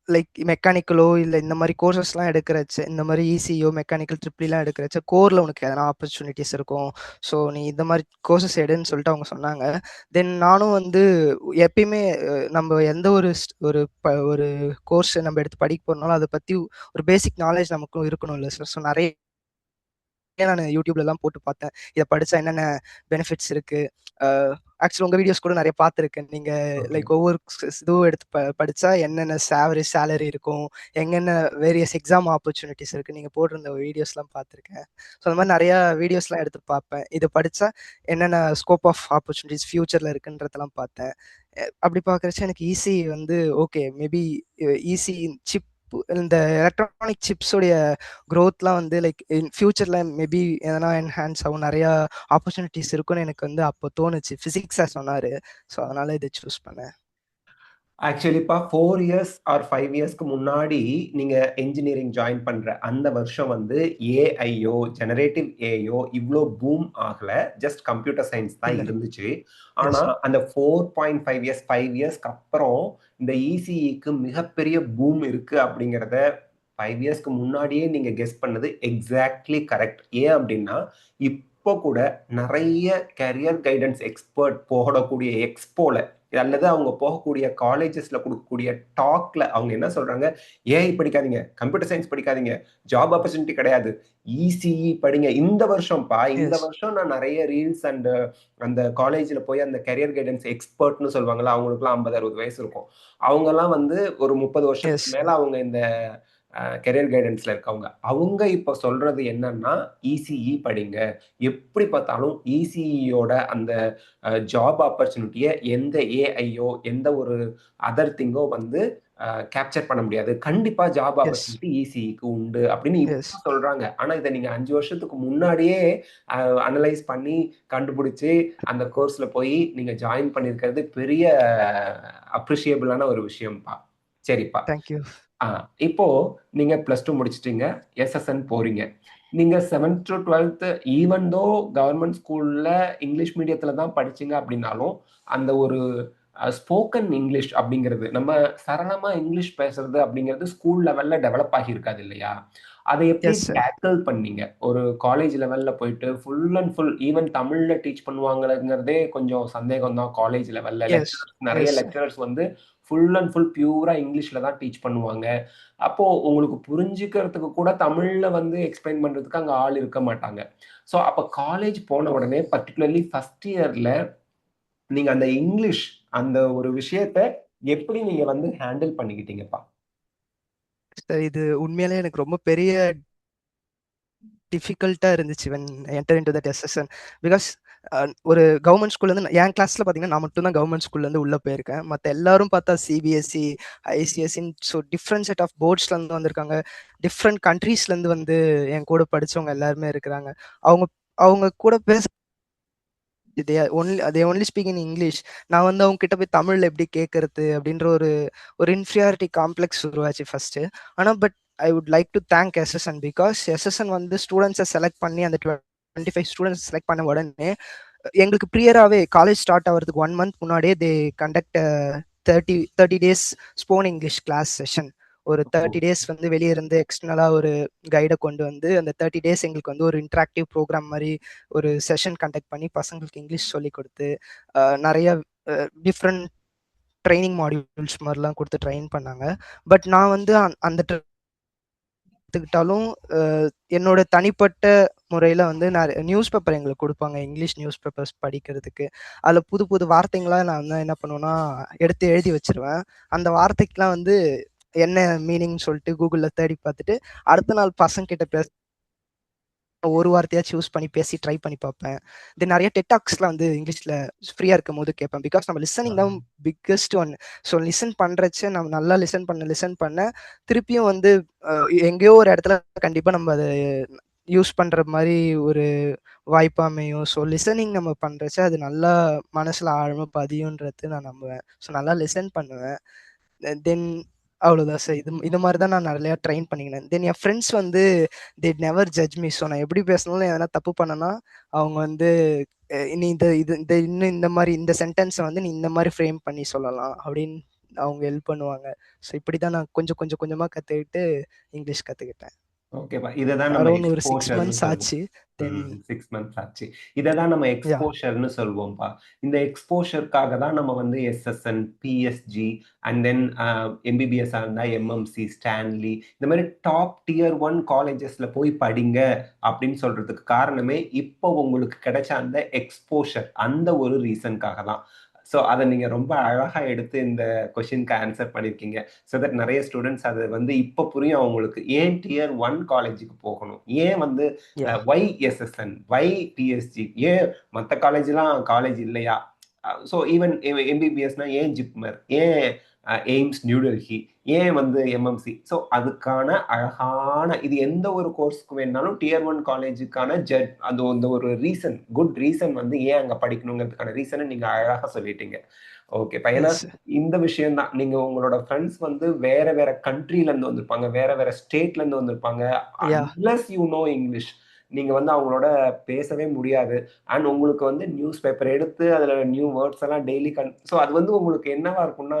லைக் மெக்கானிக்கலோ இல்லை இந்த மாதிரி கோர்சஸ்லாம் எடுக்கிறச்ச, இந்த மாதிரி இசிஓ மெக்கானிக்கல் ட்ரிப்ளிலாம் எடுக்கிறச்ச கோரில் உனக்கு எதனா ஆப்பர்ச்சுனிட்டிஸ் இருக்கும். ஸோ நீ இந்த மாதிரி கோர்சஸ் எடுன்னு சொல்லிட்டு அவங்க சொன்னாங்க. தென் நானும் வந்து எப்பயுமே நம்ம எந்த ஒரு ஒரு கோர்ஸ் நம்ம எடுத்து படிக்க போறோம்னாலும் அதை பற்றி ஒரு பேசிக் நாலேஜ் நமக்கும் இருக்கணும் இல்லை சார். ஸோ நிறைய நான் யூடியூப்லலாம் போட்டு பார்த்தேன், இதை படித்தா என்னென்ன பெனிஃபிட்ஸ் இருக்கு. ஆக்சுவலி உங்கள் வீடியோஸ் கூட நிறைய பார்த்துருக்கேன். நீங்கள் ஓகே. லைக் ஒவ்வொரு இதுவும் எடுத்து படித்தா என்னென்ன சேலரி இருக்கும், எங்கென்ன வேரியஸ் எக்ஸாம் ஆப்பர்ச்சுனிட்டிஸ் இருக்குது, நீங்கள் போட்டிருந்த வீடியோஸ்லாம் பார்த்துருக்கேன். ஸோ அந்த மாதிரி நிறையா வீடியோஸ்லாம் எடுத்து பார்ப்பேன். இதை படித்தா என்னென்ன ஸ்கோப் ஆஃப் ஆப்பர்ச்சுனிட்டிஸ் ஃப்யூச்சரில் இருக்குன்றதெல்லாம் பார்த்தேன். அப்படி பார்க்குறச்ச எனக்கு ஈஸி வந்து ஓகே மேபி ஈஸி சிப் இந்த எலக்ட்ரானிக் சிப்ஸோடைய க்ரோத்லாம் வந்து லைக் இன் ஃபியூச்சர்ல மேபி எதனா என்ஹான்ஸ் ஆகும், நிறையா ஆப்பர்ச்சுனிட்டிஸ் இருக்குன்னு எனக்கு வந்து அப்போ தோணுச்சு. ஃபிசிக்ஸாக சொன்னார். ஸோ அதனால இதை சூஸ் பண்ணேன். ஆக்சுவலிப்பா 4 இயர்ஸ் ஆர் 5 இயர்ஸ்க்கு முன்னாடி நீங்க என்ஜினியரிங் ஜாயின் பண்ற அந்த வருஷம் வந்து ஏஐயோ, ஜெனரேட்டிவ் ஏஐயோ இவ்ளோ பூம் ஆகல. ஜஸ்ட் கம்ப்யூட்டர் சயன்ஸ் தான் இல்லை. இருந்துச்சு. ஆனா எஸ். அந்த 4.5 இயர்ஸ், 5 இயர்ஸ்க்கு அப்புறம் இந்த இசிஇக்கு மிகப்பெரிய பூம் இருக்கு அப்படிங்கிறத 5 இயர்ஸ்க்கு முன்னாடியே நீங்க கெஸ் பண்ணது எக்ஸாக்ட்லி கரெக்ட். ஏன் அப்படின்னா, இப்போ கூட நெறைய கேரியர் கைடன்ஸ் எக்ஸ்பர்ட் போடக்கூடிய எக்ஸ்போல அல்லது அவங்க போகக்கூடிய காலேஜஸ்ல குடுக்கக்கூடிய டாக்ல அவங்க என்ன சொல்றாங்க, "ஏஐ படிக்காதீங்க, கம்ப்யூட்டர் சயன்ஸ் படிக்காதீங்க, ஜாப் ஆப்பர்ச்சுனிட்டி கிடையாது. இசிஇ படிங்க." இந்த வருஷம்ப்பா, இந்த எஸ். வருஷம் நான் நெறைய ரீல்ஸ் அண்ட் அந்த காலேஜ்ல போய் அந்த கேரியர் கைடன்ஸ் எக்ஸ்பர்ட்ன்னு சொல்லுவாங்கல்ல, அவங்களுக்கெல்லாம் 50, 60 வயசு இருக்கும். அவங்கலாம் வந்து ஒரு 30 எஸ். வருஷத்துக்கு மேல அவங்க இந்த கரியர் கைடன்ஸ்ல இருக்கவங்க. அவங்க இப்ப சொல்றது என்னன்னா, இசிஇ படிங்க. எப்படி பார்த்தாலும் இசிஇயோட அந்த ஜாப் ஆப்பர்ச்சுனிட்டிய எந்த ஏஐயோ, எந்த ஒரு அதர் திங்கோ வந்து கேப்சர் பண்ண முடியாது. கண்டிப்பா ஜாப் எஸ். ஆப்பர்ச்சுனிட்டி இசிஇக்கு உண்டு அப்படின்னு எஸ். இப்ப சொல்றாங்க. ஆனா இத நீங்க 5 வருஷத்துக்கு முன்னாடியே அ அனலைஸ் பண்ணி கண்டுபிடிச்சு அந்த கோர்ஸ்ல போய் நீங்க ஜாயின் பண்ணியிருக்கிறது பெரிய அப்ரிஷியபிளான ஒரு விஷயம்ப்பா. சரிப்பா. தேங்க்யூ. ஆ இப்போ நீங்க +2 முடிச்சுட்டீங்க. எஸ்எஸ்என் போறீங்க. நீங்க 7த் டூ 12த் ஈவன் தோ கவர்ன்மென்ட் ஸ்கூல்ல இங்கிலீஷ் மீடியத்தில தான் படிச்சீங்க அப்படின்னாலும், அந்த ஒரு ஸ்போக்கன் இங்கிலீஷ் அப்படிங்கிறது, நம்ம சரளமா இங்கிலீஷ் பேசுறது அப்படிங்கிறது ஸ்கூல் லெவல்ல டெவலப் ஆகியிருக்காது இல்லையா? அதை எப்படி எஸ் சார். டேக்கிள் பண்ணீங்க? ஒரு காலேஜ் லெவல்ல போயிட்டு ஃபுல் அண்ட் ஃபுல் ஈவன் தமிழ்ல டீச் பண்ணுவாங்கங்கிறதே கொஞ்சம் சந்தேகம் தான் காலேஜ் லெவல்ல. எஸ் லெக்சரர்ஸ் நெறைய எஸ் லெக்சரர்ஸ் வந்து ஃபுல் அண்ட் ஃபுல் பியூரா இங்கிலீஷ்ல தான் டீச் பண்ணுவாங்க. அப்போ உங்களுக்கு புரிஞ்சுக்கிறதுக்கு கூட தமிழ்ல வந்து எக்ஸ்பிளைன் பண்றதுக்கு அங்க ஆள் இருக்க மாட்டாங்க. ஸோ அப்ப காலேஜ் போன உடனே பர்ட்டிகுலர்லி ஃபர்ஸ்ட் இயர்ல நீங்க அந்த இங்கிலீஷ் அந்த ஒரு விஷயத்த எப்படி நீங்க வந்து ஹேண்டில் பண்ணிக்கிட்டீங்கப்பா? சார். இது உண்மையிலே எனக்கு ரொம்ப பெரிய டிஃபிகல்ட்டா இருந்துச்சு when enter into that SSN. Because ஒரு கவர்மெண்ட் ஸ்கூல்லேருந்து என் கிளாஸில் பார்த்தீங்கன்னா நான் மட்டும் தான் கவர்மெண்ட் ஸ்கூல்லேருந்து உள்ளே போயிருக்கேன். மற்ற எல்லாரும் பார்த்தா சிபிஎஸ்சி, ஐசிஎஸ்சின்னு ஸோ டிஃப்ரெண்ட் செட் ஆஃப் போர்ட்ஸ்லேருந்து வந்திருக்காங்க. டிஃப்ரெண்ட் கண்ட்ரீஸ்லேருந்து வந்து என் கூட படித்தவங்க எல்லாருமே இருக்கிறாங்க. அவங்க அவங்க கூட பேச they only speak in English. நான் வந்து அவங்க கிட்ட போய் தமிழ்ல எப்படி கேட்கறது அப்படின்ற ஒரு ஒரு இன்ஃபீரியாரிட்டி காம்ப்ளெக்ஸ் உருவாச்சு ஃபர்ஸ்ட். ஆனால் but I would like to thank SSN. Because SSN வந்து ஸ்டூடெண்ட்ஸை செலக்ட் பண்ணி அந்த 25 ஸ்டூடெண்ட்ஸ் செலக்ட் பண்ண உடனே எங்களுக்கு ப்ரியராகவே காலேஜ் ஸ்டார்ட் ஆகிறதுக்கு 1 மந்த் முன்னாடியே they conduct 30 days spoken English class session. ஒரு 30 டேஸ் வந்து வெளியே இருந்து எக்ஸ்டர்னலாக ஒரு கைடை கொண்டு வந்து அந்த 30 டேஸ் எங்களுக்கு வந்து ஒரு இன்ட்ராக்டிவ் ப்ரோக்ராம் மாதிரி ஒரு செஷன் கண்டக்ட் பண்ணி பசங்களுக்கு இங்கிலீஷ் சொல்லி கொடுத்து நிறைய டிஃப்ரெண்ட் ட்ரைனிங் மாடியூல்ஸ் மாதிரிலாம் கொடுத்து ட்ரெயின் பண்ணாங்க. பட் நான் வந்து அந்த எடுத்துக்கிட்டாலும் என்னோட தனிப்பட்ட முறையில் வந்து நியூஸ் பேப்பர் எங்களுக்கு கொடுப்பாங்க, இங்கிலீஷ் நியூஸ் பேப்பர்ஸ் படிக்கிறதுக்கு. அதில் புது புது வார்த்தைங்களாம் நான் வந்து என்ன பண்ணுவேன்னா எடுத்து எழுதி வச்சிருவேன். அந்த வார்த்தைக்கெலாம் வந்து என்ன மீனிங் சொல்லிட்டு கூகுளில் தேடி பார்த்துட்டு அடுத்த நாள் பசங்க கிட்ட பேச ஒரு வார்த்தையா சூஸ் பண்ணி பேசி ட்ரை பண்ணி பார்ப்பேன். தென் நிறைய டெட்டாக்ஸ்லாம் வந்து இங்கிலீஷில் ஃப்ரீயாக இருக்கும் போது கேட்பேன். பிகாஸ் நம்ம லிசனிங் தான் பிக்கஸ்ட் ஒன். ஸோ லிசன் பண்ணுறச்ச நம்ம நல்லா லிசன் பண்ண திருப்பியும் வந்து எங்கேயோ ஒரு இடத்துல கண்டிப்பாக நம்ம அதை யூஸ் பண்ணுற மாதிரி ஒரு வாய்ப்பு அமையும். ஸோ லிசனிங் நம்ம பண்ணுறச்ச அது நல்லா மனசில் ஆழமாக பதியுன்றது நான் நம்புவேன். ஸோ நல்லா லிசன் பண்ணுவேன். தென் அவ்வளோதான் சார். இது மாதிரி தான் நான் நிறையா ட்ரெயின் பண்ணிக்கினேன். தென் என் ஃப்ரெண்ட்ஸ் வந்து they never judge me. So நான் எப்படி பேசணும்னு எதனா தப்பு பண்ணனா அவங்க வந்து நீ இது இது இந்த இன்னும் இந்த மாதிரி இந்த சென்டென்ஸை வந்து நீ இந்த மாதிரி ஃப்ரேம் பண்ணி சொல்லலாம் அப்படின்னு அவங்க ஹெல்ப் பண்ணுவாங்க. ஸோ இப்படி தான் நான் கொஞ்சம் கொஞ்சம் கொஞ்சமாக கற்றுக்கிட்டு இங்கிலீஷ் கற்றுக்கிட்டேன். ஓகேப்பா. இததான் நம்ம அரௌண்ட் ஒரு 6 எக்ஸ்போஷர்ன்னு மந்த்ஸ் சொல்வோம். ஆச்சு. தென் 6 மந்த்ஸ் ஆச்சு. இததான் நம்ம யா எக்ஸ்போஷர்ன்னு சொல்வோம்ப்பா. இந்த எக்ஸ்போஷர்க்காக தான் நம்ம வந்து எஸ்எஸ்என், பிஎஸ்ஜி அண்ட் தென் எம்பிபிஎஸ்ஸா இருந்தா எம்எம்சி, ஸ்டான்லி இந்த மாதிரி டாப் டியர் 1 காலேஜஸ்ல போய் படிங்க அப்படின்னு சொல்றதுக்கு காரணமே இப்போ உங்களுக்கு கிடைச்ச அந்த எக்ஸ்போஷர் அந்த ஒரு ரீசன்க்காக தான். ஸோ அதை நீங்க ரொம்ப அழகா எடுத்து இந்த கொஸ்டினுக்கு ஆன்சர் பண்ணியிருக்கீங்க. ஸோ தட் நிறைய ஸ்டூடெண்ட்ஸ் அது வந்து இப்போ புரியும் அவங்களுக்கு. ஏன் டியர் 1 காலேஜுக்கு போகணும்? ஏன் வந்து யா ஒய் எஸ்எஸ்என், ஒய் பிஎஸ்ஜி, ஏன் மற்ற காலேஜ்லாம் காலேஜ் இல்லையா? ஸோ ஈவன் எம்பிபிஎஸ்னா ஏன் ஜிப்மர், ஏன் எய்ம்ஸ் நியூ டெல்லி, ஏன் வந்து எம்எம்சி? ஸோ அதுக்கான அழகான இது எந்த ஒரு கோர்ஸ்க்கு வேணாலும் டியர் 1 காலேஜுக்கான அது அந்த ஒரு ரீசன், குட் ரீசன் வந்து ஏன் அங்க படிக்கணுங்கிறதுக்கான ரீசனை நீங்க அழகா சொல்லிட்டீங்க. ஓகேப்பா. ஏன்னா எஸ் இந்த விஷயம் தான். நீங்க உங்களோட ஃப்ரெண்ட்ஸ் வந்து வேற வேற கண்ட்ரில இருந்து வந்திருப்பாங்க, வேற வேற ஸ்டேட்ல இருந்து வந்திருப்பாங்க. யா அன்லெஸ் யூ நோ இங்கிலீஷ் நீங்க வந்து அவங்களோட பேசவே முடியாது. அண்ட் உங்களுக்கு வந்து நியூஸ் பேப்பர் எடுத்து அதுல நியூ வேர்ட்ஸ் எல்லாம் டெய்லி ஸோ அது வந்து உங்களுக்கு என்னவா இருக்கும்னா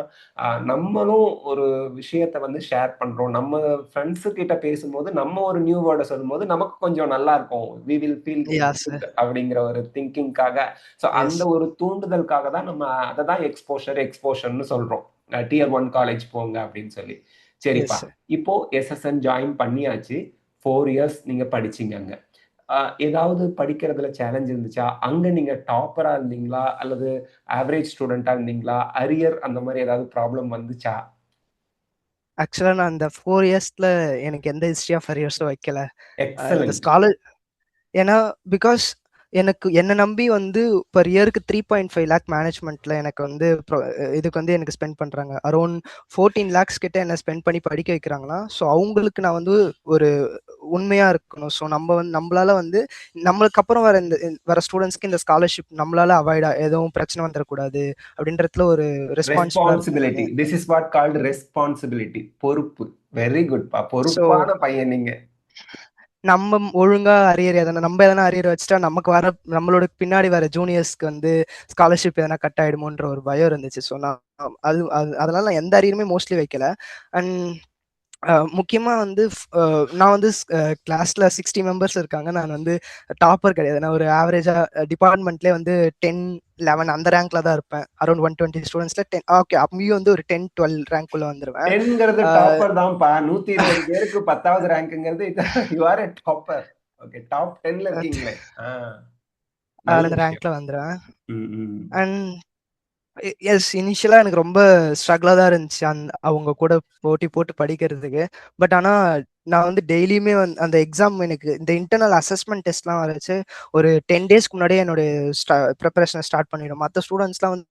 நம்மளும் ஒரு விஷயத்த வந்து ஷேர் பண்றோம். நம்ம ஃப்ரெண்ட்ஸு கிட்ட பேசும்போது நம்ம ஒரு நியூ வேர்ட சொல்லும்போது நமக்கு கொஞ்சம் நல்லா இருக்கும். We will feel ya sir. Good அப்படிங்கிற ஒரு திங்கிங்காக ஸோ எஸ் அந்த ஒரு தூண்டுதலுக்காக தான் நம்ம அதை தான் எக்ஸ்போஷர்ன்னு சொல்றோம். டியர் 1 காலேஜ் போங்க அப்படின்னு சொல்லி. சரிப்பா. Yes sir. இப்போ எஸ்எஸ்என் ஜாயின் பண்ணியாச்சு. 4 இயர்ஸ் நீங்க படிச்சீங்க அங்க. ஏதாவது படிக்கிறதுல சேலஞ்ச் இருந்துச்சா? அங்க நீங்க டாப்பரா இருந்தீங்களா? அல்லது ஆவரேஜ் ஸ்டூடெண்ட்டா இருந்தீங்களா? அரியர் அந்த மாரி ஏதாவது ப்ராப்ளம் வந்துச்சா? ஆக்சுவலா நான் இந்த 4 இயர்ஸ்ல எனக்கு எந்த ஹிஸ்டரி ஆஃப் அரியர்ஸும் வைக்கல. இந்த எக்ஸலென்ட். ஏன்னா பிகாஸ் எனக்கு என்ன நம்பி வந்து பர் இயருக்கு 3.5 லேக் மேனேஜ்மெண்ட்ல எனக்கு வந்து இதுக்கு வந்து எனக்கு ஸ்பெண்ட் பண்றாங்க. அரௌண்ட் 14 லேக்ஸ் கிட்ட என்ன ஸ்பெண்ட் பண்ணி படிக்க வைக்கிறாங்களா. ஸோ அவங்களுக்கு நான் வந்து ஒரு உண்மையா இருக்கணும். ஸோ நம்ம வந்து நம்மளால வந்து நம்மளுக்கு அப்புறம் வர ஸ்டூடெண்ட்ஸ்க்கு இந்த ஸ்காலர்ஷிப் நம்மளால அவாய்டா எதுவும் பிரச்சனை வந்துடக்கூடாது அப்படின்றதுல ஒரு ரெஸ்பான்சிபிளா இருக்கணும். Responsibility. This is what called responsibility. பொறுப்பு. வெரி குட்ப்பா. ஸோ பொறுப்பான பையன் நீங்க. நம்ம ஒழுங்கா அரியர் எதனா அரியர் வச்சுட்டா நமக்கு வர நம்மளோட பின்னாடி வர ஜூனியர்ஸ்க்கு வந்து ஸ்காலர்ஷிப் எதனா கட் ஆயிடுமோன்ற ஒரு பயம் இருந்துச்சு. ஸோ நான் அதனால நான் எந்த அரியருமே மோஸ்ட்லி வைக்கல. அண்ட் முக்கியமா வந்து நான் வந்து கிளாஸ்ல 60 மெம்பர்ஸ் இருக்காங்க. நான் வந்து டாப்பர் கிடையாது. நான் ஒரு ஆவரேஜா டிபார்ட்மெண்ட்லயே வந்து 10, 11 அந்த ரேங்க்ல தான் இருப்பேன். அரௌண்ட் 120 ஸ்டூடெண்ட்ஸ்ல 10 ஓகே அப்பயும் வந்து ஒரு 10, 12 ரேங்க்குள்ள வந்துருவேன். 10ங்கிறது டாப்பர் தான்ப்பா. 120 பேருக்கு 10வது ரேங்க்ங்கிறது you are a topper. Okay top 10ல இருக்கீங்களே. நல்ல அந்த விஷயம். ரேங்க்ல வந்துருவேன். ம், ம். அண்ட் எஸ் இனிஷியலா எனக்கு ரொம்ப ஸ்ட்ரகிளா தான் இருந்துச்சு அவங்க கூட போட்டி போட்டு படிக்கிறதுக்கு. பட் ஆனா நான் வந்து டெய்லியுமே வந்து அந்த எக்ஸாம் எனக்கு இந்த இன்டர்னல் அசஸ்மெண்ட் டெஸ்ட்லாம் வரச்சு ஒரு 10 டேஸ்க்கு முன்னாடியே என்னோட ப்ரிப்பரேஷனை ஸ்டார்ட் பண்ணிடும். மற்ற ஸ்டூடெண்ட்ஸ்லாம் வந்து